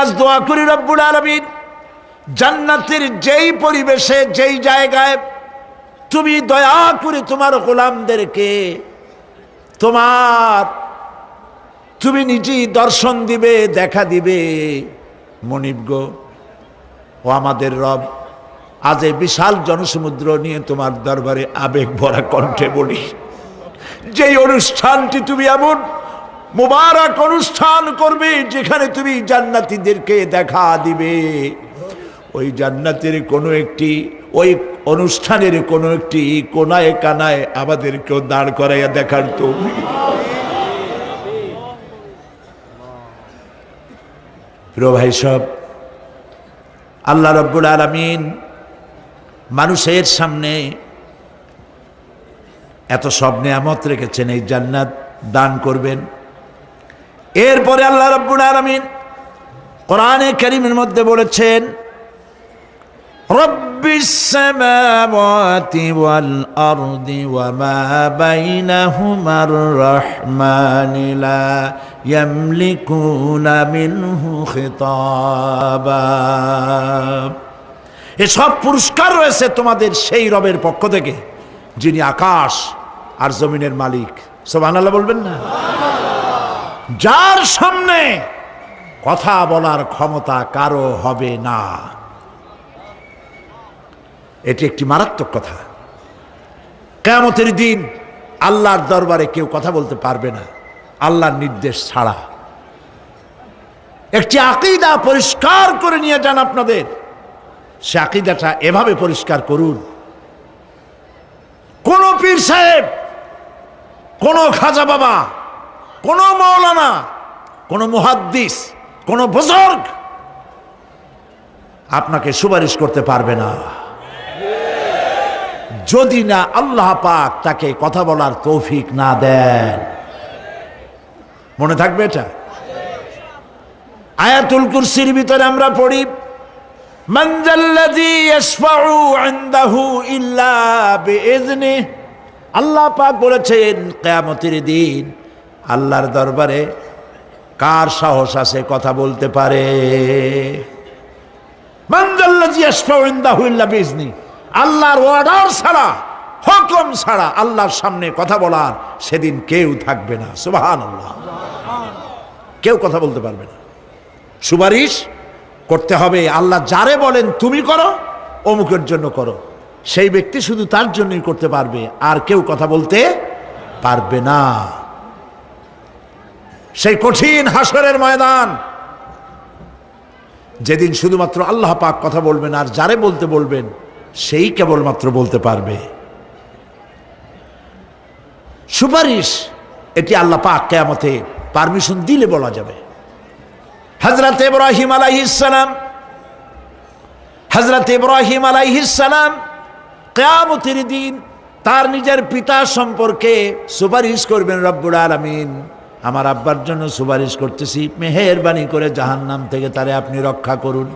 আজ দোয়া করি রব্বুল আলামিন জান্নাতের যেই পরিবেশে যেই জায়গায় তুমি দয়া করে তোমার গোলামদেরকে তুমি নিজেই দর্শন দিবে, দেখা দিবে। মনিব গো, ও আমাদের রব, আজ এই বিশাল জনসমুদ্র নিয়ে তোমার দরবারে আবেগ ভরা কণ্ঠে বলি, যেই অনুষ্ঠানটি তুমি এমন মুবারক অনুষ্ঠান করবে যেখানে তুমি জান্নাতীদেরকে দেখা দিবে, ওই জান্নাতের কোনো একটি, ওই অনুষ্ঠানের কোনো একটি কোনায় কানায় আমাদেরকেও দাঁড় করাইয়া দেখার তৌফিক। প্রিয় ভাই সব, আল্লাহ রাব্বুল আলামিন মানুষের সামনে এত সব নিয়ামত রেখেছেন, এই জান্নাত দান করবেন। এরপরে আল্লাহ রাব্বুল আলামিন কোরআনে কারীমের মধ্যে বলেছেন, রব্বিস সামাওয়াতি ওয়াল আরদি ওয়া মা বাইনাহুমার রাহমানি লা ইয়ামলিকুনা মিনহু খিতাবা। এসব পুরস্কার রয়েছে তোমাদের সেই রবের পক্ষ থেকে যিনি আকাশ আর জমিনের মালিক। সুবহানাল্লাহ বলবেন না? যার সামনে কথা বলার ক্ষমতা কারো হবে না। এটি একটি মারাত্মক কথা। কিয়ামতের দিন আল্লাহর দরবারে কেউ কথা বলতে পারবে না আল্লাহর নির্দেশ ছাড়া। একটি আকীদা পরিষ্কার করে নিয়ে যান আপনাদের। সে আকীদাটা এভাবে পরিষ্কার করুন, কোন পীর সাহেব, কোন খাজা বাবা, কোন মাওলানা, কোন মুহাদ্দিস, কোন বুজুর্গ আপনাকে সুপারিশ করতে পারবে না যদি না আল্লাহ পাক তাকে কথা বলার তৌফিক না দেন। মনে থাকবে এটা। আয়াতুল কুরসির ভিতরে আমরা পড়ি, মান যাল্লাযী ইয়াশফাউ ইনদাহু ইল্লা বিইযনিহি। আল্লাহ পাক বলেছেন কিয়ামতের দিন আল্লাহর দরবারে কার সাহস আছে কথা বলতে পারে? মান যাল্লাযী ইয়াশফাউ ইনদাহু ইল্লা বিইযনিহি। আল্লাহর অর্ডার ছাড়া, হুকুম ছাড়া আল্লাহর সামনে কথা বলার সেদিন কেউ থাকবে না। সুবহানাল্লাহ। কেউ কথা বলতে পারবে না। সুপারিশ করতে হবে আল্লাহ যারে বলেন তুমি করো, অমুকের জন্য করো, সেই ব্যক্তি শুধু তার জন্যই করতে পারবে, আর কেউ কথা বলতে পারবে না। সেই কঠিন হাসরের ময়দান, যেদিন শুধুমাত্র আল্লাহ পাক কথা বলবেন, আর যারে বলতে বলবেন সেই কেবলমাত্র বলতে পারবে। সুপারিশ এটি আল্লাহ পাক কিয়ামতে পারমিশন দিলে বলা যাবে। হযরত ইব্রাহিম আলাইহিস সালাম কিয়ামতের দিন তার নিজের পিতা সম্পর্কে সুপারিশ করবেন, রব্বুল আলামিন আমার আব্বার জন্য সুপারিশ করতেছি, মেহেরবানি করে জাহান্নাম থেকে তারে আপনি রক্ষা করুন।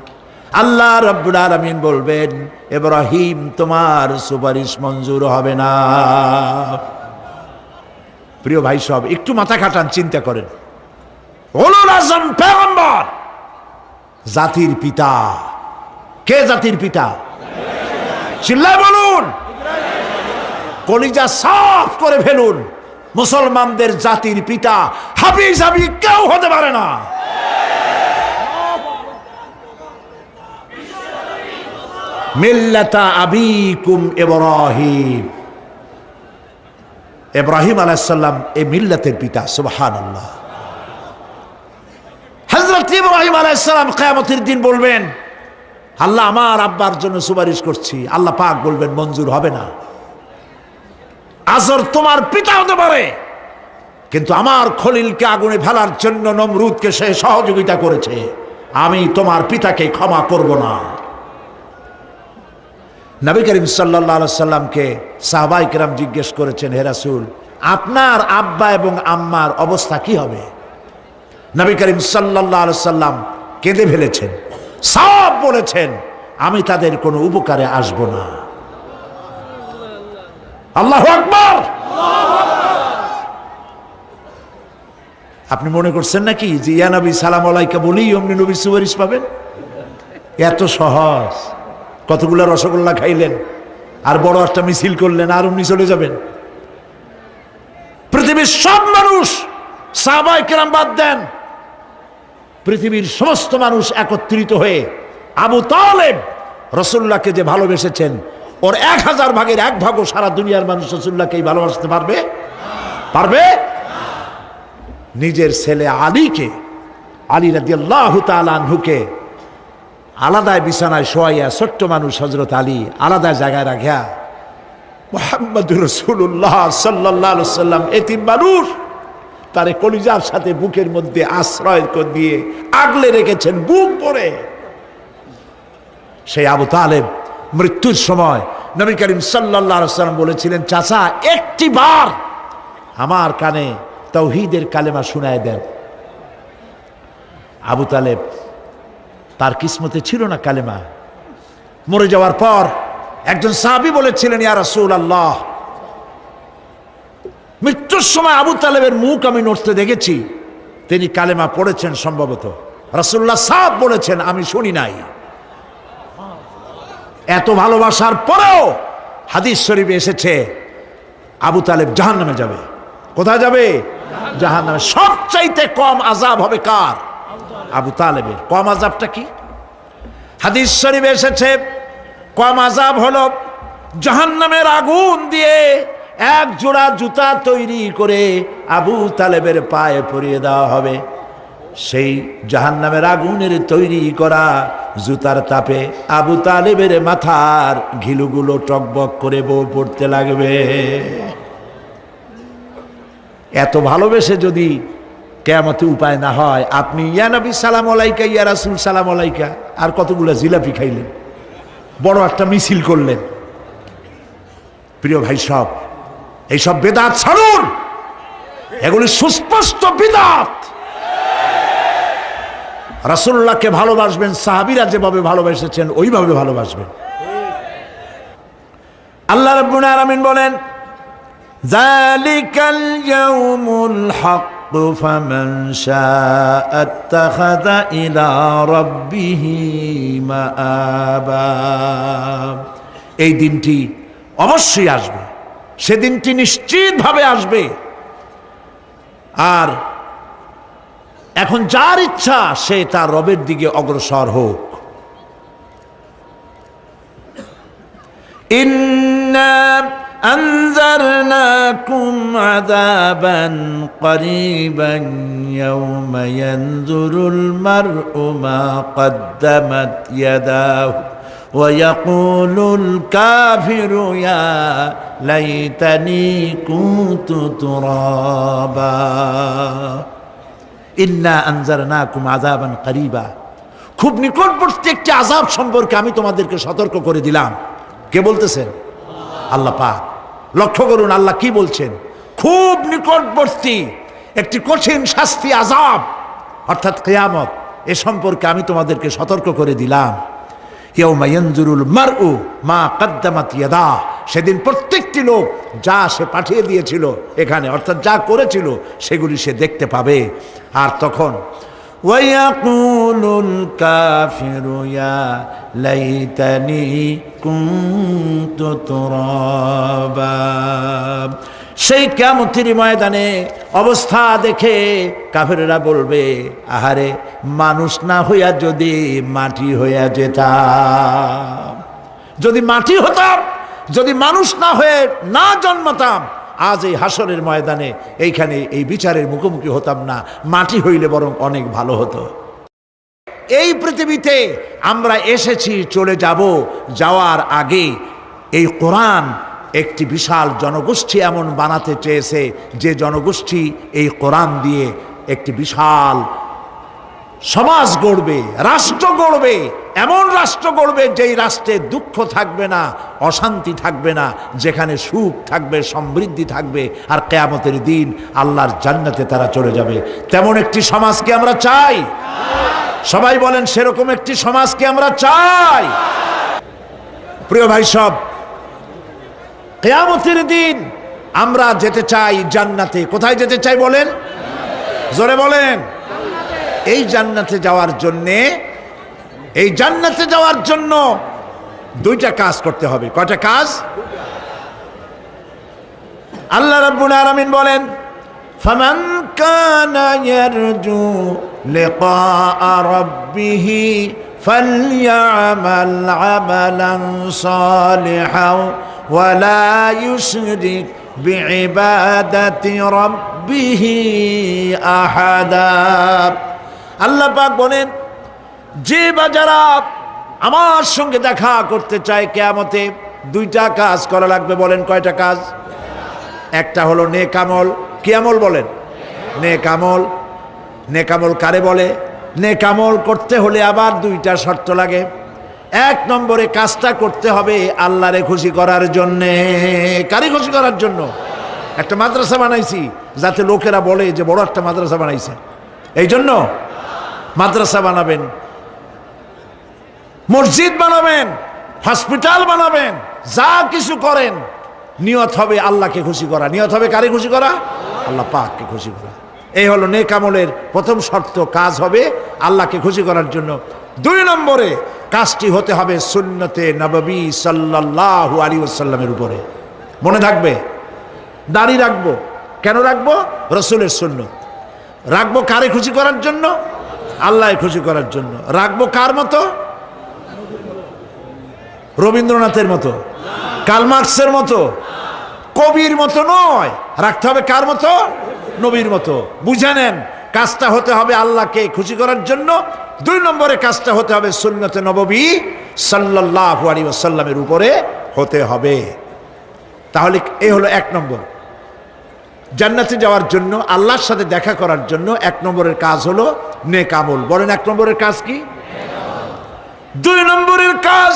আল্লাহ রব্বুল আলামিন বলবেন, ইব্রাহিম তোমার সুপারিশ মঞ্জুর হবে না। প্রিয় ভাই সব, একটু মাথা খাটান, চিন্তা করেন। উলুল আযম পয়গম্বর, জাতির পিতা। কে জাতির পিতা? চিল্লায় বলুন, কলিজা সাফ করে ফেলুন। মুসলমানদের জাতির পিতা হাবিজাবি কেউ হতে পারে না। মিল্লাতা আবিকুম ইব্রাহিম। ইব্রাহিম আলাইহিস সালাম এই মিল্লাতের পিতা। সুবহানাল্লাহ। হযরত ইব্রাহিম আলাইহিস সালাম কিয়ামতের দিন বলবেন, আল্লাহ আমার আব্বার জন্য সুপারিশ করছি। আল্লাহ পাক বলবেন মঞ্জুর হবে না। আজর তোমার পিতা হতে পারে, কিন্তু আমার খলিলকে আগুনে ফেলার জন্য নমরুদকে সে সহযোগিতা করেছে, আমি তোমার পিতাকে ক্ষমা করব না। নবী করিম সাল্লাল্লাহু আলাইহি সাল্লামকে সাহাবায়ে কেরাম জিজ্ঞেস করেছেন, হে রাসূল, আপনার আব্বা এবং আম্মার অবস্থা কি হবে? নবী করিম সাল্লাল্লাহু আলাইহি সাল্লাম কেঁদে ফেলেছেন, সব বলেছেন, আমি তাদের কোনো উপকারে আসব না। আল্লাহু আকবার। আপনি মনে করছেন নাকি যে ইয়া নবী সালাম আলাইকা বলেই অমনি নবীর সুপারিশ পাবেন? এত সহজ। কতগুলা রসগোল্লা খাইলেন আর বড় একটা মিছিল করলেন আর অমনি চলে যাবেন? পৃথিবীর সব মানুষ, সাহাবায়ে কেরাম বাদ দেন, পৃথিবীর সমস্ত মানুষ একত্রিত হয়ে আবু তালেব রাসূলুল্লাহকে যে ভালোবেসেছেন, ওর 1000 ভাগের 1 ভাগও সারা দুনিয়ার মানুষ রাসূলুল্লাহকেই ভালোবাসতে পারবে? পারবে? নিজের ছেলে আলীকে, আলী রাদিয়াল্লাহু তাআলা আনহুকে আলাদায় বিছানায় শোয়াইয়া, ছোট্ট মানুষ হযরত আলী আলাদা জায়গায় রাখিয়া মুহাম্মদুর রাসূলুল্লাহ সাল্লাল্লাহু আলাইহি ওয়াসাল্লাম এতিম মানুষ, তারে কলিজার সাথে বুকের মধ্যে আশ্রয় দিয়ে আগলে রেখেছেন বুক ভরে। সেই আবু তালেব মৃত্যুর সময় নবী করিম সাল্লাল্লাহু আলাইহি ওয়াসাল্লাম বলেছিলেন, চাচা একটি বার আমার কানে তাওহীদের কালেমা শোনায় দেন। আবু তালেব, তার কিসমতে ছিল না কালেমা। মরে যাওয়ার পর একজন সাহাবী বলেছিলেন, ইয়া রাসূলুল্লাহ, মৃত্যুর সময় আবু তালেবের মুখ আমি নড়তে দেখেছি, তিনি কালেমা পড়েছেন সম্ভবত। রাসূলুল্লাহ সাহেব বলেছেন, আমি শুনি নাই। এত ভালোবাসার পরেও হাদিস শরীফে এসেছে আবু তালেব জাহান্নামে যাবে। কোথায় যাবে? জাহান্নামে। সবচাইতে কম আযাব হবে কার? আবু তালেবের। কম আযাবটা কি? হাদিস শরীফে এসেছে কম আযাব হলো জাহান্নামের আগুন দিয়ে 1 জোড়া জুতা তৈরি করে আবু তালেবের পায়ে পরিয়ে দেওয়া হবে। সেই জাহান্নামের আগুনের তৈরি করা জুতার তাপে আবু তালেবের মাথার ঘিলুগুলো টকবক করে বউ পড়তে লাগবে। এত ভালোবেসে যদি কিয়ামতে উপায় না হয়, আপনি ইয়া নবী সালাম আলাইকা, ইয়া রাসূল সালাম আলাইকা আর কতগুলো জিলাপি খাইলেন, বড় একটা মিছিল করলেন। প্রিয় ভাই সব, এইসব বেদাত ছাড়ুন, এগুলি সুস্পষ্ট বিদআত। রাসূলুল্লাহকে ভালোবাসবেন সাহাবীরা যেভাবে ভালোবেসেছেন ওইভাবে ভালোবাসবেন। আল্লাহ রাব্বুল আলামিন বলেন, যালিকাল ইয়াউমুল হক ফামান শাআ আত্তাখাযা ইলা রাব্বিহি মাআবা। এই দিনটি অবশ্যই আসবে, সেদিনটি নিশ্চিতভাবে আসবে। আর এখন যার ইচ্ছা সে তার রবের দিকে অগ্রসর হোক। ইন্না আনজারনাকুম আযাবান করিবান ইয়াওমা ইয়ানজুরুল মার'উ মা কদ্দামাত ইয়াদাহু ওয়া ইয়াকুলুল কাফিরু ইয়া লাইতানি কুনতু তুরাবা। ইন্না আনজারনাকুম আযাবান করিবা, খুব নিকটবর্তী একটি আযাব সম্পর্কে আমি তোমাদেরকে সতর্ক করে দিলাম। কে বলতেছেন? আল্লাহ পাক। লক্ষ্য করুন আল্লাহ কি বলছেন, খুব নিকটবর্তী একটি কঠিন শাস্তি, আযাব অর্থাৎ কিয়ামত, এ সম্পর্কে আমি তোমাদেরকে সতর্ক করে দিলাম। ইয়াউমা ইয়ানজুরুল মার'উ মা কদ্দামাত ইয়াদা, সেদিন প্রত্যেকটি লোক যা সে পাঠিয়ে দিয়েছিল এখানে, অর্থাৎ যা করেছিল সেগুলি সে দেখতে পাবে। আর তখন ওয়ায়াকুলুল কাফিরু ইয়া লাইতানি কুনতু তুরাবা। সেই কিয়ামতের ময়দানে অবস্থা দেখে কাফেররা বলবে, আহারে মানুষ না হইয়া যদি মাটি হইয়া যেতাম, যদি মাটি হতাম, যদি মানুষ না হয়ে না জন্মতাম, আজ এই হাসরের ময়দানে এইখানে এই বিচারের মুখোমুখি হতাম না, মাটি হইলে বরং অনেক ভালো হতো। এই পৃথিবীতে আমরা এসেছি, চলে যাব, যাওয়ার আগে এই কোরআন একটি বিশাল জনগোষ্ঠী এমন বানাতে চেয়েছে যে জনগোষ্ঠী এই কোরআন দিয়ে একটি বিশাল সমাজ গড়বে, রাষ্ট্র গড়বে, এমন রাষ্ট্র গড়বে যেই রাষ্ট্রে দুঃখ থাকবে না, অশান্তি থাকবে না, যেখানে সুখ থাকবে, সমৃদ্ধি থাকবে, আর কিয়ামতের দিন আল্লাহর জান্নাতে তারা চলে যাবে। তেমন একটি সমাজকে আমরা চাই। সবাই বলেন, সেরকম একটি সমাজকে আমরা চাই। প্রিয় ভাই সব, কিয়ামতের দিন আমরা যেতে চাই জান্নাতে। কোথায় যেতে চাই বলেন? জোরে বলেন। এই জান্নাতে যাওয়ার জন্য দুইটা কাজ করতে হবে। কয়টা কাজ? আল্লাহ রাব্বুল আলামিন বলেন, ফামান কানা ইয়ারজু লিকাআ রাব্বিহি ফালইআমাল আমালান সালিহান ওয়া লা ইউশরিক বিইবাদাতি রাব্বিহি আহাদা। আল্লাহ পাক বলেন, যে বাজারা আমার সঙ্গে দেখা করতে চায় কিয়ামতে, দুইটা কাজ করা লাগবে। বলেন কয়টা কাজ? একটা হলো নেক আমল। কি আমল বলেন? নেক আমল। নেক আমল কারে বলে? নেক আমল করতে হলে আবার দুইটা শর্ত লাগে। এক নম্বরে কাজটা করতে হবে আল্লাহরে খুশি করার জন্যে। কারে খুশি করার জন্য? একটা মাদ্রাসা বানাইছি যাতে লোকেরা বলে যে বড় একটা মাদ্রাসা বানাইছে, এই জন্য মাদ্রাসা বানাবেন, মসজিদ বানাবেন, হসপিটাল বানাবেন, যা কিছু করেন নিয়ত হবে আল্লাহকে খুশি করা। নিয়ত হবে কারে খুশি করা? আল্লাহ পাককে খুশি করা। এই হলো নেক আমলের প্রথম শর্ত। কাজ হবে আল্লাহকে খুশি করার জন্য। দুই নম্বরে কাজটি হতে হবে সুন্নতে নববী সাল্লাল্লাহু আলাইহি ওয়াসাল্লামের উপরে। মনে থাকবে, দাড়ি রাখবো। কেন রাখবো? রাসূলের সুন্নত। রাখবো কারে খুশি করার জন্য? আল্লাহকে খুশি করার জন্য। রাখবো কার মতো? রবীন্দ্রনাথের মতো, কার্ল মার্কসের মতো, কবির মতো নয়। রাখতে হবে কার মতো? নবীর মতো। বুঝে নেন, কাজটা হতে হবে আল্লাহকে খুশি করার জন্য। দুই নম্বরে কাজটা হতে হবে সুন্নতে নববী সাল্লাল্লাহু আলাইহি ওয়াসাল্লামের উপরে হতে হবে। তাহলে এই হলো এক নম্বর। জান্নাতে যাওয়ার জন্য, আল্লাহর সাথে দেখা করার জন্য এক নম্বরের কাজ হলো নেক আমল। বলেন এক নম্বরের কাজ কি? দুই নম্বরের কাজ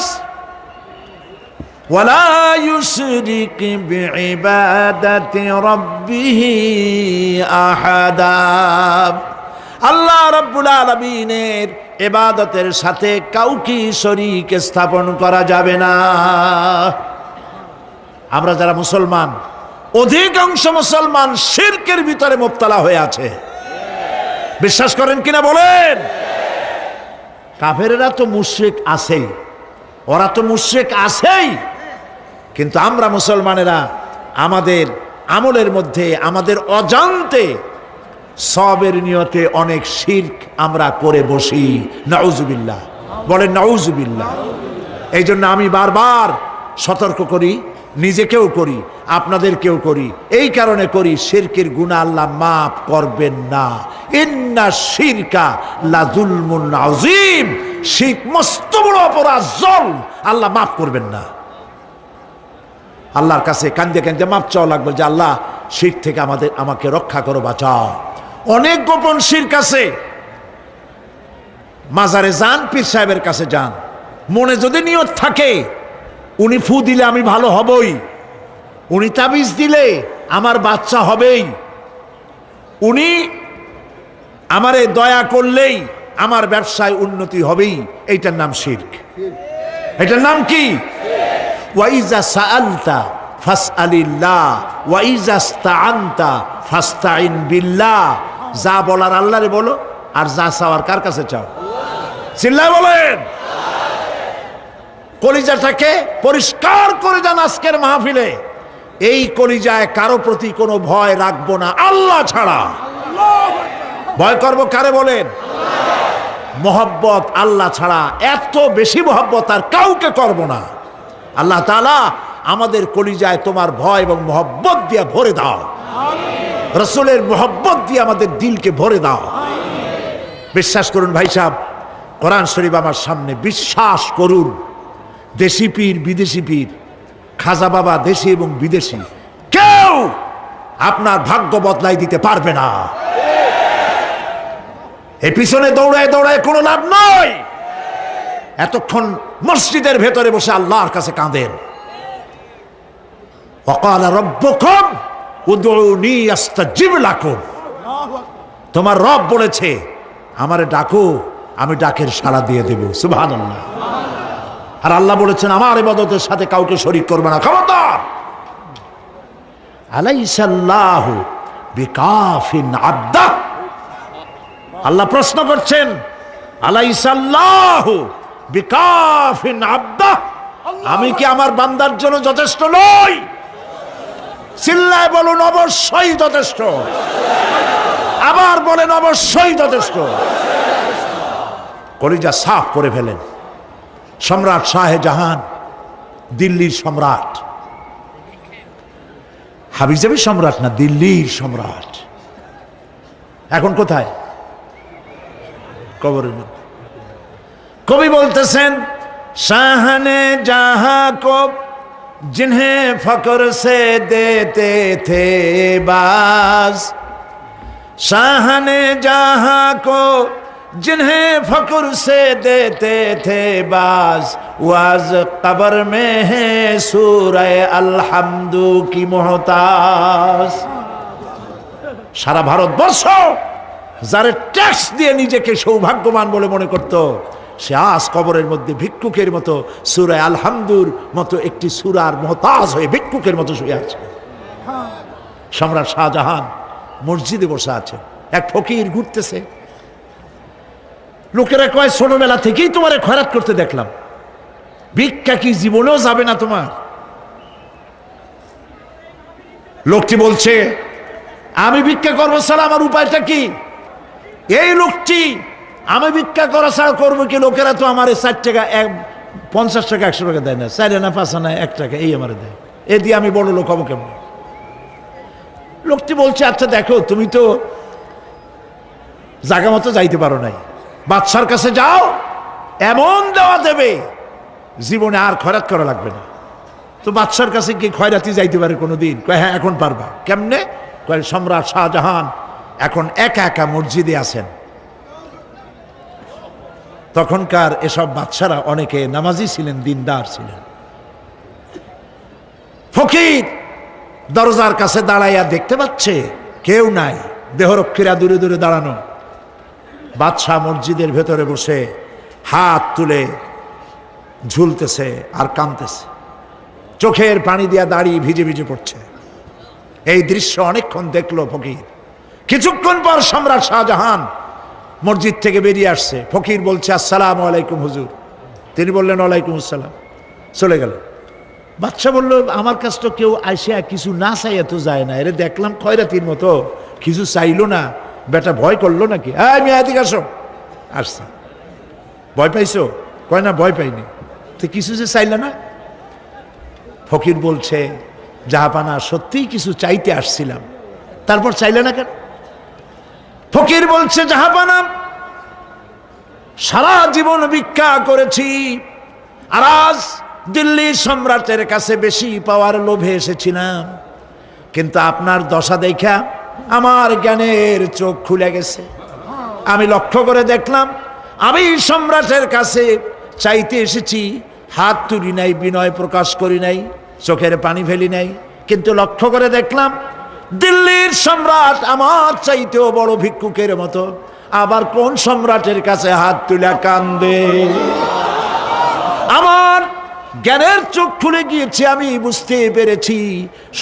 ওয়ালা ইউশরিক বিইবাদাতি রাব্বিহি আহাদা। আল্লাহ রাব্বুল আলামিনের ইবাদতের সাথে কাউকে শরীক স্থাপন করা যাবে না। আমরা যারা মুসলমান, অধিকাংশ মুসলমান শিরকের ভিতরে মুবতালা হয়ে আছে। বিশ্বাস করেন কিনা বলেন? কাফেরেরা তো মুশরিক আছেই, ওরা তো মুশরিক আছেই, কিন্তু আমরা মুসলমানেরা আমাদের আমলের মধ্যে আমাদের অজান্তে সবের নিয়তে অনেক শিরক আমরা করে বসি। নাউজুবিল্লাহ। বলেন নাউজুবিল্লাহ। এই জন্য আমি বারবার সতর্ক করি, নিজেকেও করি, আপনাদেরকেও করি। এই কারণে করি, শিরকের গুনাহ আল্লাহ মাফ করবেন না। ইন্না শিরকা লাযুলমুন আযীম। শিরক মস্ত বড় অপরাধ, জুলম, আল্লাহ মাফ করবেন না। আল্লাহর কাছে কান্দে কান্দে মাপ চাওয়া লাগবে যে আল্লাহ শিরক থেকে আমাকে রক্ষা করো, বাঁচাও। অনেক গোপন শিরক আছে। মাজারে যান, পীর সাহেবের কাছে যান, মনে যদি নিয়ত থাকে উনি ফু দিলে আমি ভালো হবই, উনি তাবিজ দিলে আমার বাচ্চা হবেই, উনি আমারে দয়া করলেই আমার ব্যবসায় উন্নতি হবেই, এইটার নাম শিরক। এটার নাম কি? ওয়াইজা সাআলতা ফাসআলিল্লাহ ওয়াইজা ইসতাআনতা ফাসতাইন বিল্লাহ। যা বলার আল্লাহরে বলো, আর যা চাওয়ার কার কাছে চাও? চিল্লায় বলেন। কলিজাটাকে পরিষ্কার করে যান আজকের মাহফিলে। এই কলিজায় কারো প্রতি কোনো ভয় রাখবো না আল্লাহ ছাড়া। ভয় করবো কারে বলেন? মহব্বত আল্লাহ ছাড়া, এত বেশি মহব্বত আর কাউকে করব না। আল্লাহ তাআলা আমাদের কলিজায় তোমার ভয় এবং মহব্বত দিয়ে ভরে দাও। রাসূলের মহব্বত দিয়ে আমাদের দিলকে ভরে দাও। বিশ্বাস করুন ভাই সাহেব, কোরআন শরীফ আমার সামনে, বিশ্বাস করুন, দেশি পীর বিদেশি পীর, খাজা বাবা দেশি এবং বিদেশি, কেউ আপনার ভাগ্য বদলাই দিতে পারবে না। এই পিছনে দৌড়ায় দৌড়ায় কোনো লাভ নয়। এতক্ষণ মসজিদের ভেতরে বসে আল্লাহর কাছে কাঁদেন। ওয়াকালা রাব্বুকুম উদউনি আস্তাজিব লাকুম। তোমার রব বলেছে আমারে ডাকো, আমি ডাকের সাড়া দিয়ে দেব। সুবহানাল্লাহ। আর আল্লাহ বলেছেন আমার ইবাদতের সাথে কাউকে শরীক করবে না। খবরদার। আলাইসাল্লাহু বিকাফিন আবদা। আল্লাহ প্রশ্ন করছেন, আলাইসাল্লাহু বিকাফিন আবদাহ, আমি কি আমার বান্দার জন্য যথেষ্ট নই? চিল্লায় বলুন অবশ্যই যথেষ্ট। আবার বলেন অবশ্যই যথেষ্ট। কলিজা সাফ করে ফেলেন। সম্রাট শাহজাহান, দিল্লির সম্রাট, হাবিজাবি সম্রাট না, দিল্লির সম্রাট। এখন কোথায়? কবরের মধ্যে। কবি বলতেছেন, শাহনে জাহাঁ কো जिन्हें फकर से देते थे बाज, शाहने जहां को जिन्हें फकर से देते थे बाज, वाज कब्र में है सूरह अलहम्दु की मोहताज। সারা ভারতবর্ষ যারা ট্যাক্স দিয়ে নিজেকে সৌভাগ্যবান বলে মনে করত, সে আজ কবরের মধ্যে ভিক্ষুকের মতো সূরা আলহামদুর মতো একটি সূরার মুহতাজ হয়ে ভিক্ষুকের মতো শুয়ে আছে। সম্রাট শাহজাহান মসজিদে বসে আছে, এক ফকির ঘুরতেছে। লোকেরা কয়, ছোটবেলা থেকেই তোমারে খয়রাত করতে দেখলাম, ভিক্ষা কি জীবনেও যাবে না তোমার? লোকটি বলছে, আমি ভিক্ষা করবো ছাড়া আমার উপায়টা কি? এই লোকটি, আমি ভিক্ষা করা ছাড়া করবো কি? লোকেরা তো আমার 4 টাকা, 50 টাকা 100 টাকা দেয় না, 4 আনা 5 আনা 1 টাকা এই আমার দেয়, এ দিয়ে আমি বড় লোক হবো কেমন? লোকটি বলছে, আচ্ছা দেখো, তুমি তো জায়গা মতো যাইতে পারো নাই, বাদশার কাছে যাও, এমন দেওয়া দেবে জীবনে আর খয়রাত করা লাগবে না। তো বাদশার কাছে কি খয়রাতি যাইতে পারে কোনোদিন? কয় হ্যাঁ, এখন পারবা। কেমনে? কয়, সম্রাট শাহজাহান এখন একা একা মসজিদে আছেন। তখনকার এসব বাদশারা অনেকে নামাজি ছিলেন, দিনদার ছিলেন। ফকির দরজার কাছে দাঁড়াইয়া দেখতে পাচ্ছে কেউ নাই, দেহরক্ষীরা দূরে দূরে দাঁড়ানো। বাদশাহ মসজিদের ভেতরে বসে হাত তুলে ঝুলতেছে আর কাঁদতেছে, চোখের পানি দিয়া দাড়ি ভিজে ভিজে পড়ছে। এই দৃশ্য অনেকক্ষণ দেখলো ফকির। কিছুক্ষণ পর সম্রাট শাহজাহান মসজিদ থেকে বেরিয়ে আসছে। ফকির বলছে, আসসালামু আলাইকুম হুজুর। তিনি বললেন, ওয়ালাইকুম আসসালাম। চলে গেল। বাদশা বলল, আমার কাছে তো কেউ আইসা কিছু না চাই এত যায় না, এরে দেখলাম খয়রাতির মতো কিছু চাইলো না, বেটা ভয় করলো নাকি? আমি এদিকে আসো। আসছে। ভয় পাইছো? কয় না, ভয় পাইনি। তো কিছু যে চাইলে না? ফকির বলছে, জাহাপানা সত্যিই কিছু চাইতে আসছিলাম। তারপর চাইলে না কেন? ফকির বলছে, জাহাপানা সারা জীবন ভিক্ষা করেছি, আর আজ দিল্লি সম্রাটের কাছে বেশি পাওয়ার লোভে এসেছিলাম, কিন্তু আপনার দশা দেখা আমার জ্ঞানের চোখ খুলে গেছে। আমি লক্ষ্য করে দেখলাম, আমি সম্রাটের কাছে চাইতে এসেছি, হাত তুলি নাই, বিনয় প্রকাশ করি নাই, চোখের পানি ফেলি নাই, কিন্তু লক্ষ্য করে দেখলাম দিল্লির সম্রাট আমার চাইতেও বড় ভিক্ষুকের মতো। আবার কোন সম্রাটের কাছে হাত তুলে কান্দে? আমার জ্ঞানের চোখ খুলে গিয়েছে, আমি বুঝতে পেরেছি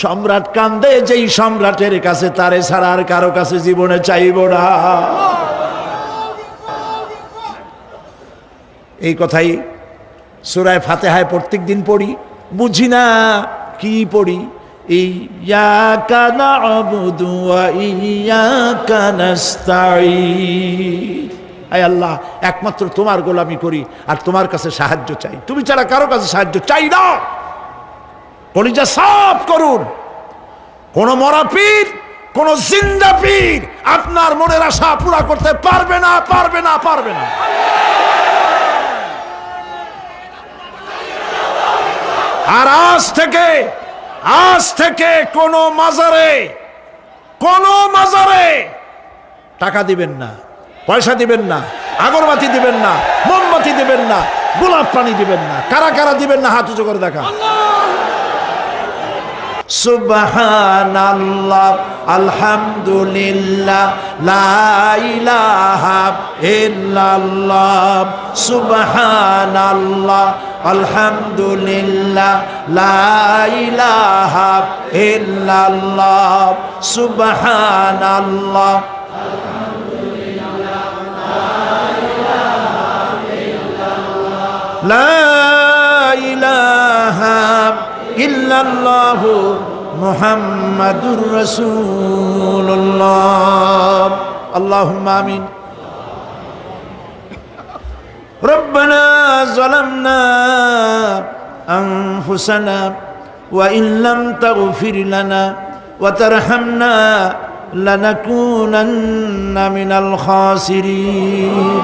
সম্রাট কান্দে যেই সম্রাটের কাছে, তারে ছাড়া আর কারো কাছে জীবনে চাইব না। এই কথাই সূরা ফাতিহায় প্রত্যেক দিন পড়ি, বুঝি না কি পড়ি। ইয়াকা না'বুদু ওয়া ইয়াকা নাস্তাঈন। আয় আল্লাহ, একমাত্র তোমার গোলামি করি আর তোমার কাছে সাহায্য চাই, তুমি ছাড়া কারো কাছে সাহায্য চাই না। কলিজা সাফ করুন। কোন মরা পীর, কোন জিন্দা পীর আপনার মনের আশা পুরা করতে পারবে না, পারবে না, পারবে না। আর আজ থেকে কোন মাজারে টাকা দিবেন না, পয়সা দিবেন না, আগরবাতি দিবেন না, মোমবাতি দিবেন না, গোলাপ পানি দিবেন না। কারা কারা দিবেন না হাত উঁচু করে দেখা। সুবহানাল্লাহ, আলহামদুলিল্লাহ, লা ইলাহা ইল্লাল্লাহ। সুবহানাল্লাহ, আলহামদুলিল্লাহ, লা ইলাহা ইল্লাল্লাহ। সুবহানাল্লাহ, আলহামদুলিল্লাহ। লা ইলাহা ইল্লাল্লাহু মুহাম্মাদুর রাসূলুল্লাহ। আল্লাহুম্মা আমিন। রব্বানা যালামনা আনফুসানা ওয়া ইন লাম তাগফির লানা ওয়া তারহামনা লানাকুনান্না মিনাল খাসিরিন।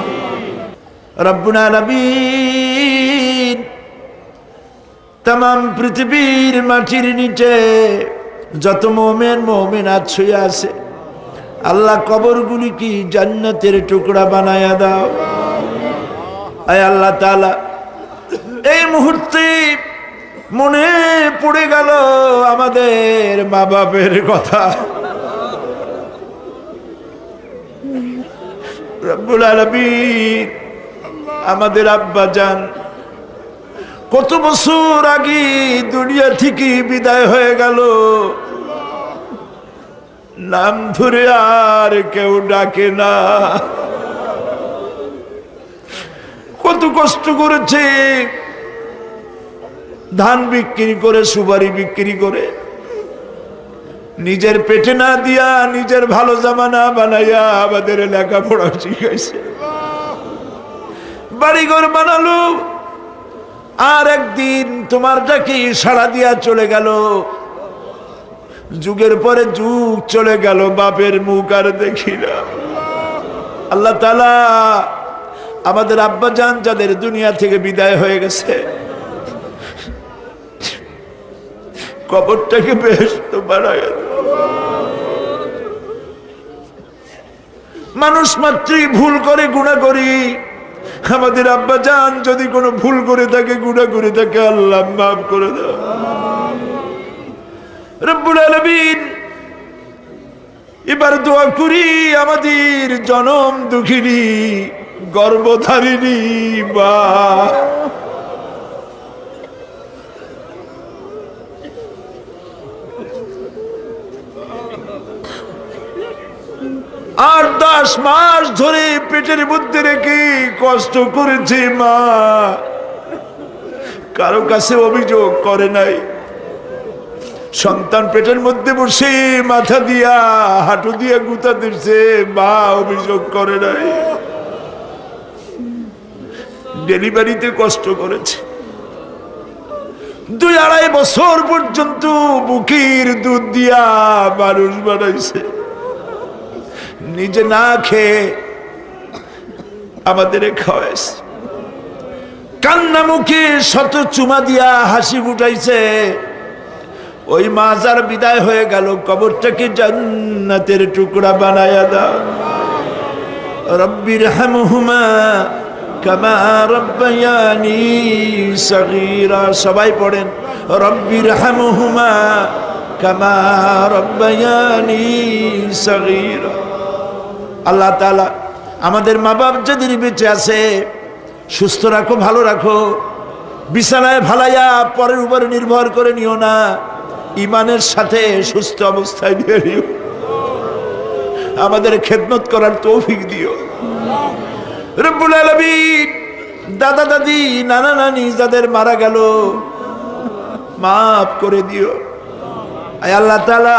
রব্বুল আলামিন, তামাম পৃথিবীর মাটির নিচে যত মুমিন মুমিনাত শুয়ে আছে, আল্লাহ কবরগুলি কি জান্নাতের টুকরা বানায়া দাও। আয় আল্লাহ তাআলা, এই মুহূর্তে মনে পড়ে গেল আমাদের মা বাপের কথা। রব্বুল আলামিন, আমাদের আব্বা জান কত বছর আগে দুনিয়া থেকে বিদায় হয়ে গেল, নাম ধরে আর কেউ ডাকে না। কত কষ্ট করেছে, ধান বিক্রি করে, সুপারি বিক্রি করে, নিজের পেটে না দিয়া নিজের ভালো জামা না বানাইয়া আমাদের লেখাপড়া শিখাইছে, বাড়িঘর বানালো। আর একদিন তোমার ডাকে সাড়া দিয়া চলে গেল। যুগের পরে যুগ চলে গেল, বাপের মুখ আর দেখি না। আল্লাহ তাআলা, আমাদের আব্বা জান যাদের দুনিয়া থেকে বিদায় হয়ে গেছে, কবরটাকে বেহেশত বানায়। মানুষ মাত্রই ভুল করে, গুনাহ করি। আমাদের আব্বা জান যদি কোনো ভুল করে থাকে, গুনাহ করে থাকে, আল্লাহ মাফ করে দাও। রব্বুল আলামিন, এবার দোয়া করি আমাদের জনম দুঃখিনী গর্ভধারিণী মা, আর 10 মাস ধরে পেটের মধ্যে রেখে কষ্ট করেছে মা, কারো কাছে অভিযোগ করে নাই। সন্তান পেটের মধ্যে বসে মাথা দিয়া হাঁটু দিয়া গুতা দিচ্ছে, মা অভিযোগ করে নাই। ডেলিভারিতে কষ্ট করেছে, 2-2.5 বছর পর্যন্ত বুকের দুধ দিয়া মানুষ বানাইছে, নিজে না খেয়ে আমাদের খাওয়াইছে। কান্না মুখে শত চুমা দিয়া হাসি ফুটাইছে। ওই মা যার বিদায় হয়ে গেল, কবরটাকে জান্নাতের টুকরা বানায়া দাও। রব্বির হামহুমা কামা রব্বায়ানি সগীরা। সবাই পড়েন, রব্বির হামহুমা কামা রব্বায়ানি সগীরা। আল্লাহ তাআলা, আমাদের মা বাপ যাদের বেঁচে আছে, সুস্থ রাখো, ভালো রাখো। বিছানায় ভালাইয়া পরের উপরে নির্ভর করে নিও না, ইমানের সাথে সুস্থ অবস্থায় নিয়ে নিও। আমাদের খেদমত করার তৌফিক দিও রব্বুল আলামিন। দাদা দাদি, নানা নানি যাদের মারা গেল, মাফ করে দিও। আয় আল্লাহ তাআলা,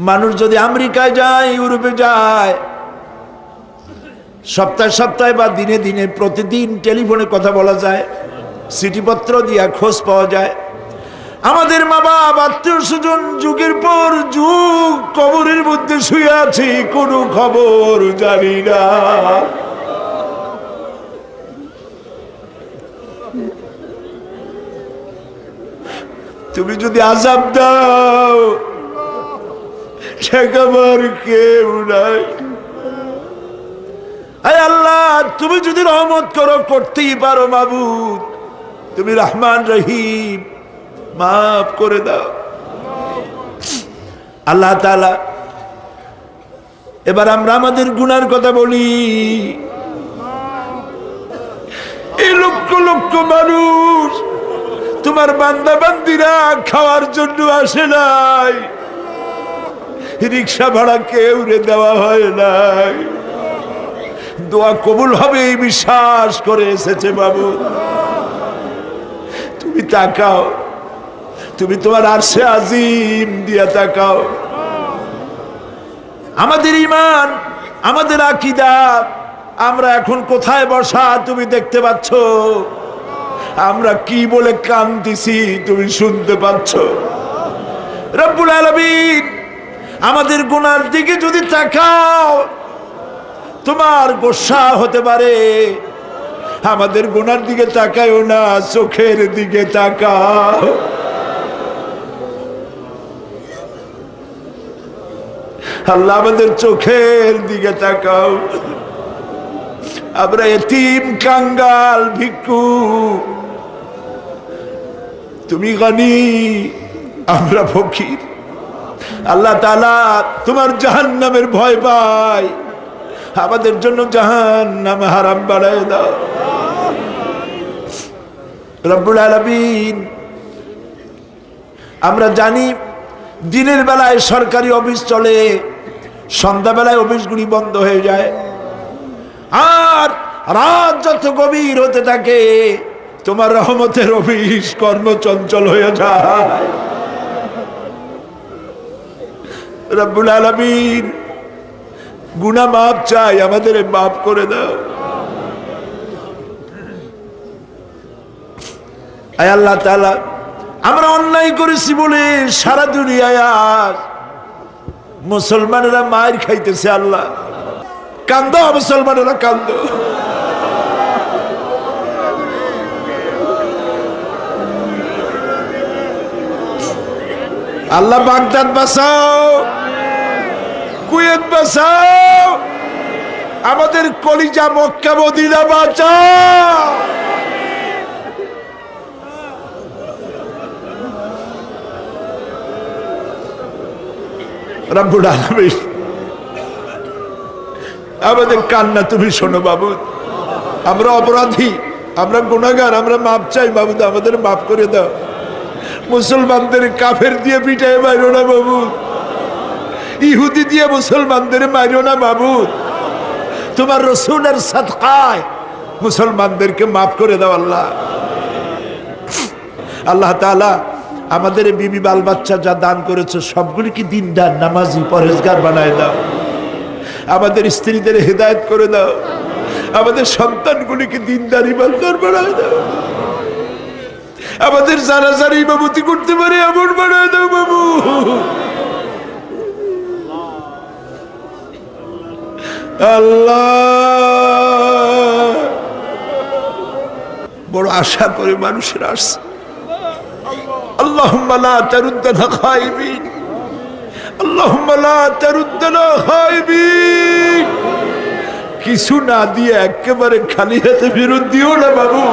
মানুষ যদি আমেরিকায় যায়, ইউরোপে যায়, সপ্তাহে সপ্তাহে বা দিনে দিনে প্রতিদিন টেলিফোনে কথা বলা যায়, চিঠিপত্র দিয়া খোঁজ পাওয়া যায়। আমাদের মা বাপ, আত্মীয় স্বজন যুগের পর যুগ কবরের মধ্যে শুয়ে আছে, কোনো খবর জানি না। তুমি যদি আযাব দাও, ঠেকাবার কেউ নাই। আয় আল্লাহ, তুমি যদি রহমত করো, করতেই পারো মাবুদ। তুমি রহমান রহিম, মাফ করে দাও। আল্লাহ তাআলা, এবার আমরা আমাদের গুনার কথা বলি। এই লক্ষ লক্ষ মানুষ তোমার বান্দা বান্দিরা খাওয়ার জন্য আসে নাই, রিক্সা ভাড়া কেউ রে দেওয়া হয় নাই, দোয়া কবুল হবে এই বিশ্বাস করে এসেছে বাবু। তুমি তাকাও, তুমি তোমার আরশে আজিম দিয়া তাকাও। আমাদের ঈমান, আমাদের আকীদা, আমরা এখন কোথায় বসা তুমি দেখতে পাচ্ছ। আমরা কি বলে কাঁদতেছি তুমি শুনতে পাচ্ছ। রব্বুল আলামিন আমাদের গুনার দিকে যদি তাকাও তোমার গোসা হতে পারে। আমাদের গুনার দিকে তাকায়ও না, চোখের দিকে তাকাও। আল্লাহ আমাদের চোখের দিকে তাকাও। আমরা এতিম, কাঙ্গাল, ভিক্ষু, তুমি গনি, আমরা ফকির। আল্লাহ তাআলা তোমার জাহান্নামের ভয় পাই, আমাদের জন্য জাহান্নাম হারাম বানায় দাও। রব্বুল আলামিন আমরা জানি দিনের বেলায় সরকারি অফিস চলে, সন্ধ্যাবেলায় অফিসগুলি বন্ধ হয়ে যায়, আর রাত যত গভীর হতে থাকে তোমার রহমতের অফিস কর্মচঞ্চল হয়ে যায়। রব্বুল আলামিন গুনাহ মাফ চাই, আমাদের মাফ করে দাও। আয় আল্লাহ তাআলা, আমরা অন্যায় করেছি বলে সারা দুনিয়ায় আজ মুসলমানেরা মার খাইতেছে। আল্লাহ কান্দো, মুসলমানেরা কান্দো। আল্লাহ বাগদাদ বাঁচাও, কুয়েত বাঁচাও, আমাদের কলিজা মক্কা মদিনা বাঁচাও। রব্বুল আলামিন আমাদের কান্না তুমি শোনো বাবু। আমরা অপরাধী, আমরা গুনাহগার, আমরা মাপ চাই বাবু, আমাদের মাফ করে দাও। মুসলমানদের কাফের দিয়ে পিটায় মারো না বাবু, ইহুদি দিয়ে মুসলমানদের মারো না বাবু। তোমার রাসূলের সাদকায় মুসলমানদেরকে মাফ করে দাও আল্লাহ। আল্লাহ তাআলা আমাদের বিবি বাল বাচ্চা যা দান করেছে সবগুলিকে দিনদার, নামাজি, পরহেজগার বানায় দাও। আমাদের স্ত্রীদের হেদায়েত করে দাও, আমাদের সন্তানগুলিকে দিনদার, ইমানদার বানায় দাও। আমাদের যারা যারা ইমামতি করতে পারে এমন বানায় দাও বাবু। আল্লাহ বড় আশা করে মানুষের আসছে। আল্লাহুম্মা লা তারুদ্দানা খায়বিন, আল্লাহুম্মা লা তারুদ্দানা খায়বিন। কিছু না দিয়ে একেবারে খালি হাতে ফেরত দিও না বাবু,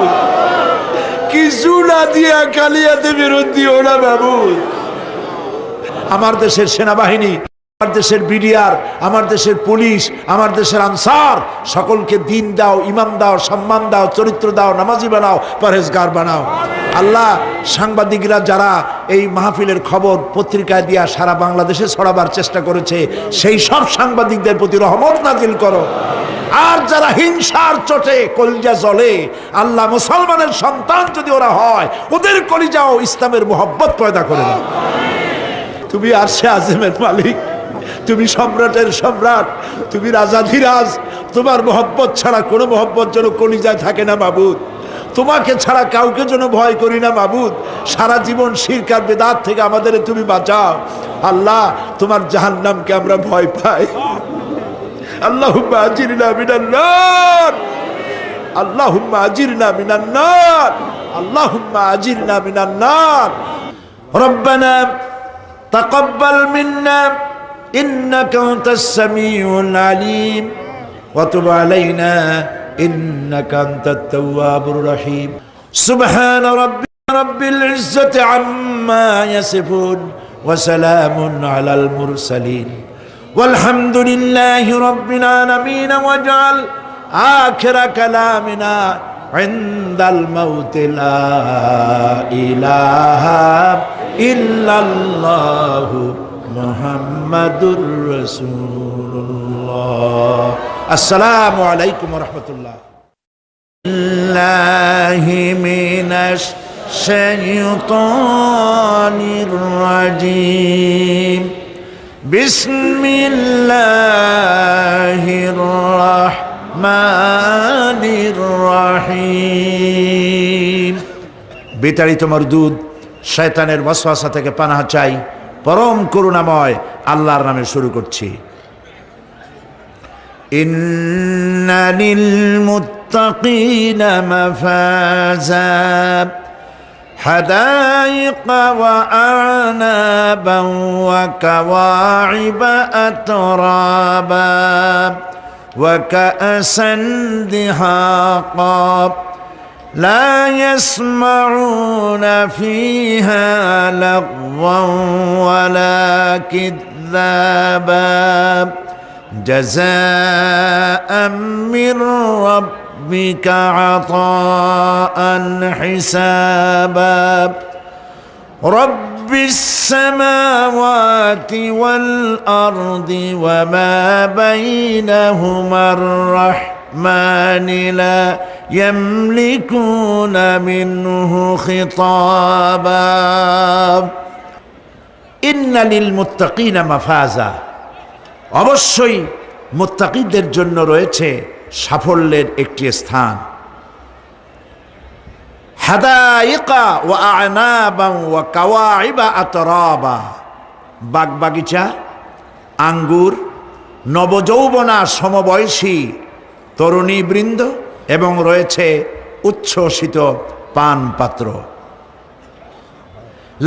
কিছু না দিয়ে খালি হাতে ফেরত দিও না বাবু। আমার দেশের সেনাবাহিনী, আমার দেশের বিডিআর, আমার দেশের পুলিশ, আমার দেশের আনসার সকলকে দিন দাও, ইমান দাও, সম্মান দাও, চরিত্র দাও, নামাজি বানাও, পরহেজগার বানাও। আল্লাহ সাংবাদিকরা যারা এই মাহফিলের খবর পত্রিকায় দিয়া সারা বাংলাদেশে ছড়াবার চেষ্টা করেছে, সেই সব সাংবাদিকদের প্রতি রহমত নাজিল করো। আর যারা হিংসার চোটে কলিজা জ্বলে, আল্লাহ মুসলমানের সন্তান যদি ওরা হয়, ওদের কলিজাও ইসলামের মোহব্বত পয়দা করে দাও। তুমি আরশে আযমের মালিক, তুমি সম্রাটের সম্রাট, তুমি রাজাধিরাজ। তোমার মোহব্বত ছাড়া কোনো মোহব্বত যেন কলিজায় থাকে না মাবুদ। তোমাকে ছাড়া কাউকে যেন ভয় করি না মাবুদ। সারা জীবন শিরক আর বিদআত থেকে আমাদের তুমি বাঁচাও আল্লাহ। তোমার জাহান্নামকে আমরা ভয় পাই। আল্লাহুম্মা আজিরনা মিনান নার, আল্লাহুম্মা আজিরনা মিনান নার, আল্লাহুম্মা আজিরনা মিনান নার। রব্বানা তাকাব্বাল মিন্না ইন্নাকা আনতাস সামিউল আলিম ওয়া তুব আলাইনা ইন্নাকা আনতাত তাওয়াবুর রহিম। সুবহানা রাব্বিকা রাব্বিল ইজ্জাতি আম্মা ইয়াসিফুন ওয়া সালামুন আলাল মুরসালিন ওয়ালহামদুলিল্লাহি রাব্বিল আলামিন। ওয়াজআল আখিরা কালামিনা ইনদাল মাউত লা ইলাহা ইল্লাল্লাহু মুহাম্মাদুর রাসূলুল্লাহ। আসসালামু আলাইকুম ওয়া রাহমাতুল্লাহ। বিল্লাহি মিনাশ শাইতানির রাজিম। বিসমিল্লাহির রাহমানির রাহিম। বিতাড়িত মরদুদ শয়তানের ওয়াসওয়াসা থেকে পানাহ চাই পরম করুণাময় আল্লাহর নামে শুরু করছি। ইন্না লিল মুত্তাকিনা মাফাজা হাদাইকা ওয়া আনাবান ওয়া কাওয়াইবা আতরাবা ওয়া কাআসান দিহাকা لا يسمعون فيها لغوا ولا كذابا جزاء من ربك عطاء حسابا رب السماوات والأرض وما بينهما الرحمن لا يملكون منه خطابا إن للمتقين مفازا অবশ্যই মুত্তাকিদের জন্য রয়েছে সাফল্যের একটি স্থান। হাদাইকা ওয়া আনাবা ওয়া কাওয়াইবা আতরাবা, বাগবাগিচা, আঙ্গুর, নবযৌবনা সমবয়সী তরুণী বৃন্দ এবং রয়েছে উচ্ছ্বসিত পান পাত্র।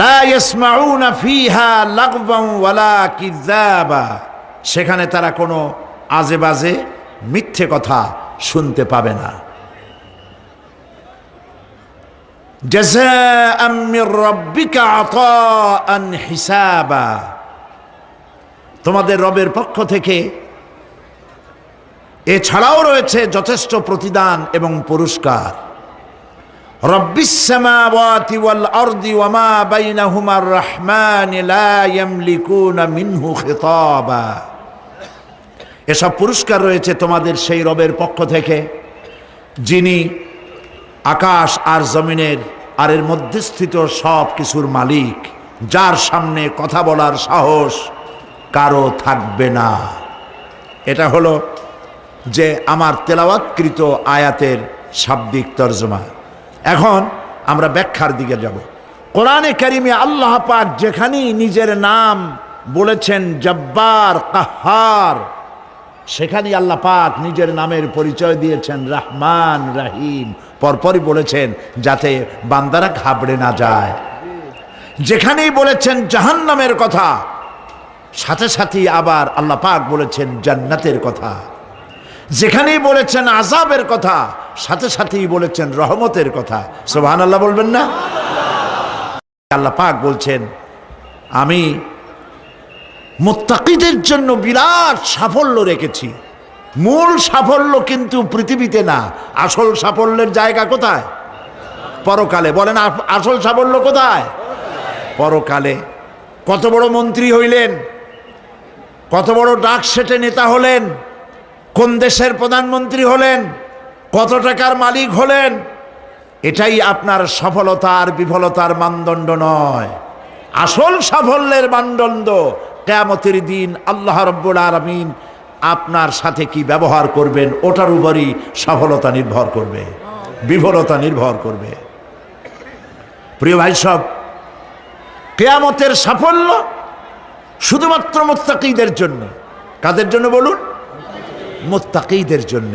লা ইয়াসমাউনা ফিহা লাগওয়ান ওয়ালা কিযাবা, সেখানে তারা কোনো আজে বাজে মিথ্যে কথা শুনতে পাবে না। জাযাআম মির রাব্বিকা আতাআন হিসাবা, তোমাদের রবের পক্ষ থেকে এছাড়াও রয়েছে যথেষ্ট প্রতিদান এবং পুরস্কার। রব্বিস সামাওয়াতি ওয়াল আরদি ওয়া মা বাইনাহুমার রহমান লা ইয়ামলিকুনা মিনহু খিতাবা, এসব পুরস্কার রয়েছে তোমাদের সেই রবের পক্ষ থেকে যিনি আকাশ আর জমিনের আর এর মধ্যস্থিত সব কিছুর মালিক, যার সামনে কথা বলার সাহস কারো থাকবে না। এটা হলো যে আমার তেলাওয়াতকৃত আয়াতের শাব্দিক তরজমা। এখন আমরা ব্যাখ্যার দিকে যাব। কোরআনে কারিমে আল্লাহ পাক যেখানেই নিজের নাম বলেছেন জব্বার, কাহ্হার, সেখানেই আল্লাহ পাক নিজের নামের পরিচয় দিয়েছেন রহমান, রহিম, পরপরই বলেছেন যাতে বান্দারা ঘাবড়ে না যায়। যেখানেই বলেছেন জাহান্নামের কথা, সাথে সাথেই আবার আল্লাহ পাক বলেছেন জান্নাতের কথা। যেখানেই বলেছেন আযাবের কথা, সাথে সাথেই বলেছেন রহমতের কথা। সুবহানাল্লাহ বলবেন না? আল্লাহ পাক বলছেন আমি মুত্তাকিদের জন্য বিরাট সাফল্য রেখেছি। মূল সাফল্য কিন্তু পৃথিবীতে না, আসল সাফল্যের জায়গা কোথায়? পরকালে। বলেন আসল সাফল্য কোথায়? পরকালে। কত বড় মন্ত্রী হইলেন, কত বড় ডাক সেটে নেতা হলেন, কোন দেশের প্রধানমন্ত্রী হলেন, কত টাকার মালিক হলেন, এটাই আপনার সফলতার বিফলতার মানদণ্ড নয়। আসল সাফল্যের মানদণ্ড কিয়ামতের দিন আল্লাহ রাব্বুল আলামিন আপনার সাথে কি ব্যবহার করবেন, ওটার উপরই সফলতা নির্ভর করবে, বিফলতা নির্ভর করবে। প্রিয় ভাই সব, কিয়ামতের সাফল্য শুধুমাত্র মুত্তাকিদের জন্য। কাদের জন্য বলুন? মুত্তাকিদের জন্য।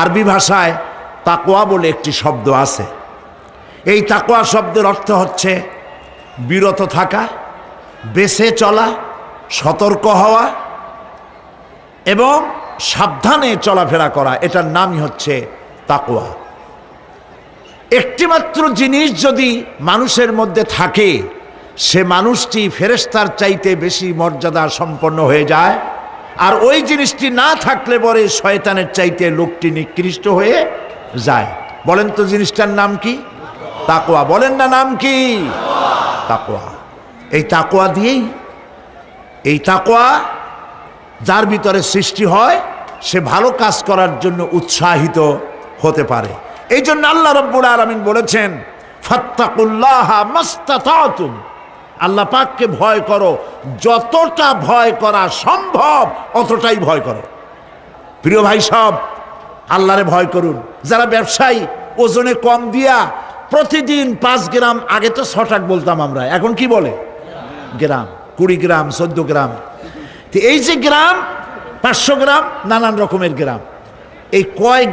আরবি ভাষায় তাকওয়া বলে একটি শব্দ আছে। এই তাকওয়া শব্দের অর্থ হচ্ছে বিরত থাকা, বেঁচে চলা, সতর্ক হওয়া এবং সাবধানে চলাফেরা করা, এটার নামই হচ্ছে তাকওয়া। একটিমাত্র জিনিস যদি মানুষের মধ্যে থাকে, সে মানুষটি ফেরেশতার চাইতে বেশি মর্যাদা সম্পন্ন হয়ে যায়, আর ওই জিনিসটি না থাকলে পরে শয়তানের চাইতে লোকটি নিকৃষ্ট হয়ে যায়। বলেন তো জিনিসটার নাম কি? তাকওয়া। বলেন না নাম কি? তাকওয়া। এই তাকওয়া দিয়েই, এই তাকওয়া যার ভিতরে সৃষ্টি হয়, সে ভালো কাজ করার জন্য উৎসাহিত হতে পারে। এই জন্য আল্লাহ রাব্বুল আলামিন বলেছেন, ফাত্তাকুল্লাহা মাস্তাতাতুম, আল্লাহ পাককে ভয় করো, যতটা ভয় করা সম্ভব অতটাই ভয় করো। প্রিয় ভাই সব, আল্লাহরে ভয় করুন। যারা ব্যবসায়ী ওজনে কম দিয়া প্রতিদিন 5 গ্রাম, আগে তো 6 টাকা বলতাম আমরা, এখন কি বলে গ্রাম, 20 গ্রাম 14 গ্রাম, তো এই যে গ্রাম 500 গ্রাম নানান রকমের গ্রাম, এই কয়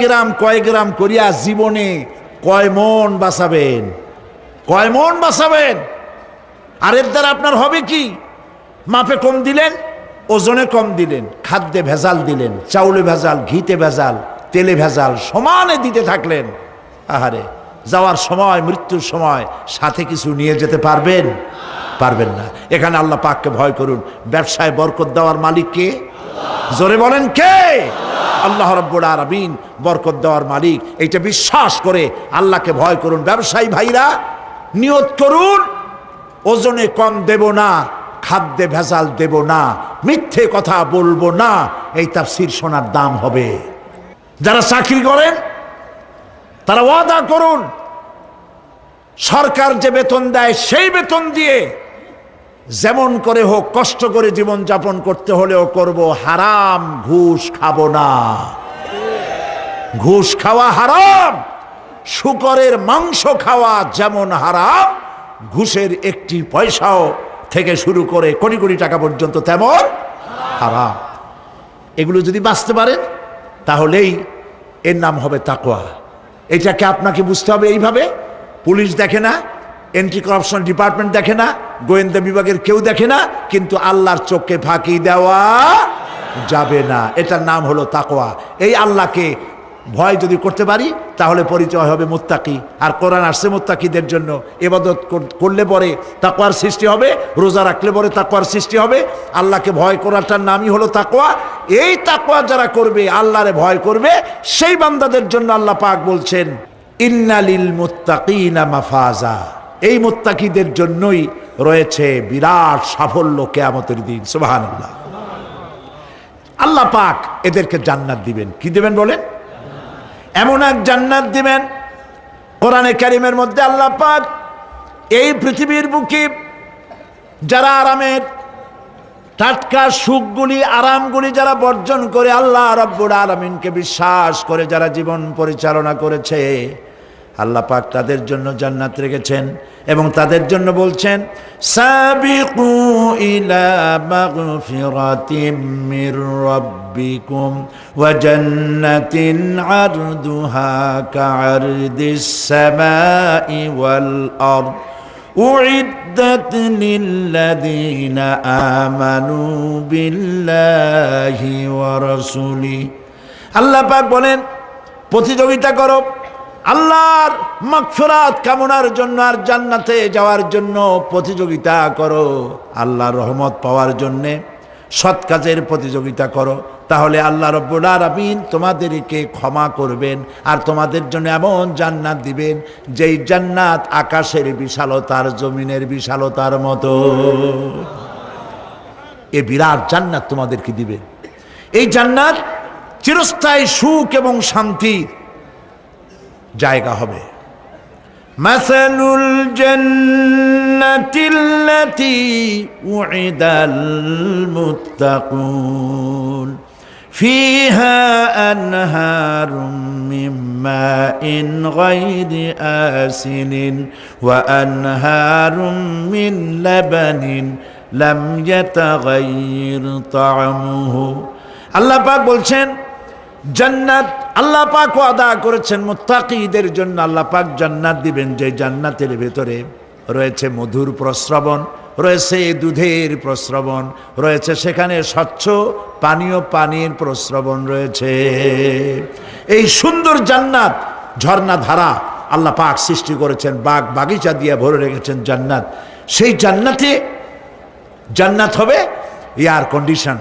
গ্রাম করিয়া জীবনে কয় মন বাঁচাবেন, কয় মন বাঁচাবেন? আর এর দ্বারা আপনার হবে কি? মাপে কম দিলেন, ওজনে কম দিলেন, খাদ্যে ভেজাল দিলেন, চাউলে ভেজাল, ঘিতে ভেজাল, তেলে ভেজাল, সমানে দিতে থাকলেন। আহারে, যাওয়ার সময়, মৃত্যুর সময় সাথে কিছু নিয়ে যেতে পারবেন? পারবেন না। এখানে আল্লাহ পাককে ভয় করুন। ব্যবসায় বরকত দেওয়ার মালিক কে? জোরে বলেন কে? আল্লাহ রাব্বুল আলামিন বরকত দেওয়ার মালিক। এইটা বিশ্বাস করে আল্লাহকে ভয় করুন। ব্যবসায়ী ভাইরা নিয়ত করুন, ওজনে কম দেব না, খাদ্যে ভেজাল দেব না, মিথ্যে কথা বলবো না, এই তাফসীর শোনার দাম হবে। যারা চাকরি করেন তারা ওয়াদা করুন, সরকার যে বেতন দেয় সেই বেতন দিয়ে যেমন করে হোক কষ্ট করে জীবন যাপন করতে হলেও করব, হারাম ঘুষ খাবো না। ঘুষ খাওয়া হারাম, শূকরের মাংস খাওয়া যেমন হারাম, ঘুষের একটি পয়সাও থেকে শুরু করে কোটি কোটি টাকা পর্যন্ত তেমন হারাম। এগুলো যদি বাঁচতে পারেন তাহলেই এর নাম হবে তাকওয়া। এটাকে আপনাকে বুঝতে হবে এইভাবে। পুলিশ দেখে না, এন্টি করাপশন ডিপার্টমেন্ট দেখে না, গোয়েন্দা বিভাগের কেউ দেখে না, কিন্তু আল্লাহর চোখে ফাঁকি দেওয়া যাবে না। এটার নাম হলো তাকওয়া। এই আল্লাহকে ভয় যদি করতে পারি তাহলে পরিচয় হবে মুত্তাকি। আর কোরআন আসছে মুত্তাকিদের জন্য। ইবাদত করলে পরে তাকওয়ার সৃষ্টি হবে, রোজা রাখলে পরে তাকওয়ার সৃষ্টি হবে। আল্লাহকে ভয় করাটার নামই হলো তাকওয়া। এই তাকওয়া যারা করবে, আল্লাহরে ভয় করবে, সেই বান্দাদের জন্য আল্লাহ পাক বলছেন, ইন্নালিল মুত্তাকিনা মাফাজা, এই মুত্তাকিদের জন্যই রয়েছে বিরাট সাফল্য কিয়ামতের দিন। সুবহানাল্লাহ। আল্লাহ পাক এদেরকে জান্নাত দিবেন। কি দিবেন বলেন? এমন এক জান্নাত দিবেন, কোরআনে কারীমের মধ্যে আল্লাহ পাক এই পৃথিবীর বুকে যারা আরামের টাটকা সুখগুলি, আরামগুলি যারা বর্জন করে আল্লাহ রাব্বুল আলামিনকে বিশ্বাস করে যারা জীবন পরিচালনা করেছে, আল্লাহ পাক তাদের জন্য জান্নাত রেখেছেন। এবং তাদের জন্য বলছেন, সাবিকু ইলা মাগফিরাতিম মির রাব্বিকুম ওয়া জান্নাতিন আরদুহা কাআরদিস সামাই ওয়াল আরদ উইদ্দাত লিল্লাযীনা আমানু বিল্লাহি ওয়া রাসূলিহি। আল্লাহ পাক বলেন, প্রতিযোগিতা করো আল্লাহর মাগফিরাত কামনার জন্য আর জান্নাতে যাওয়ার জন্য প্রতিযোগিতা করো। আল্লাহর রহমত পাওয়ার জন্য সৎ কাজের প্রতিযোগিতা করো, তাহলে আল্লাহ রাব্বুল আলামিন তোমাদেরকে ক্ষমা করবেন আর তোমাদের জন্য এমন জান্নাত দিবেন যেই জান্নাত আকাশের বিশালতার, জমিনের বিশালতার মতো। এই বিরাট জান্নাত তোমাদেরকে দিবেন। এই জান্নাত চিরস্থায়ী সুখ এবং শান্তির জায়গা হবে। মাসালুল জান্নাতিল্লাতী উইদাল মুত্তাকুন ফিহা আনহারুম মিন মাইন গায়রি আসিনিন ওয়া আনহারুম মিন লাবানিন লাম ইয়াতাগায়্যার তা'আমুহু। আল্লাহ পাক বলছেন, জান্নাত আল্লাহ পাক ওয়াদা করেছেন মুত্তাকিদের জন্য। আল্লাহ পাক জান্নাত দিবেন, যে জান্নাতের ভেতরে রয়েছে মধুর প্রস্রবণ, রয়েছে দুধের প্রস্রবণ, রয়েছে সেখানে স্বচ্ছ পানীয় পানির প্রস্রবণ রয়েছে। এই সুন্দর জান্নাত, ঝর্ণা ধারা আল্লাহ পাক সৃষ্টি করেছেন, বাগ বাগিচা দিয়ে ভরে রেখেছেন জান্নাত। সেই জান্নাতে, জান্নাত হবে এয়ার কন্ডিশন,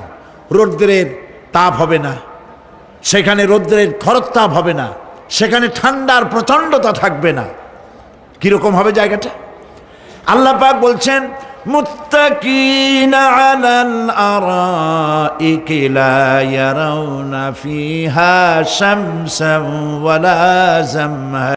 রৌদ্রের তাপ হবে না সেখানে, রৌদ্রের খরতাপ হবে না সেখানে, ঠান্ডার প্রচণ্ডতা থাকবে না। কিরকম হবে জায়গাটা? আল্লাহ পাক বলছেন, متكئين على الأرائك لا يرون فيها شمسا ولا زمهريرا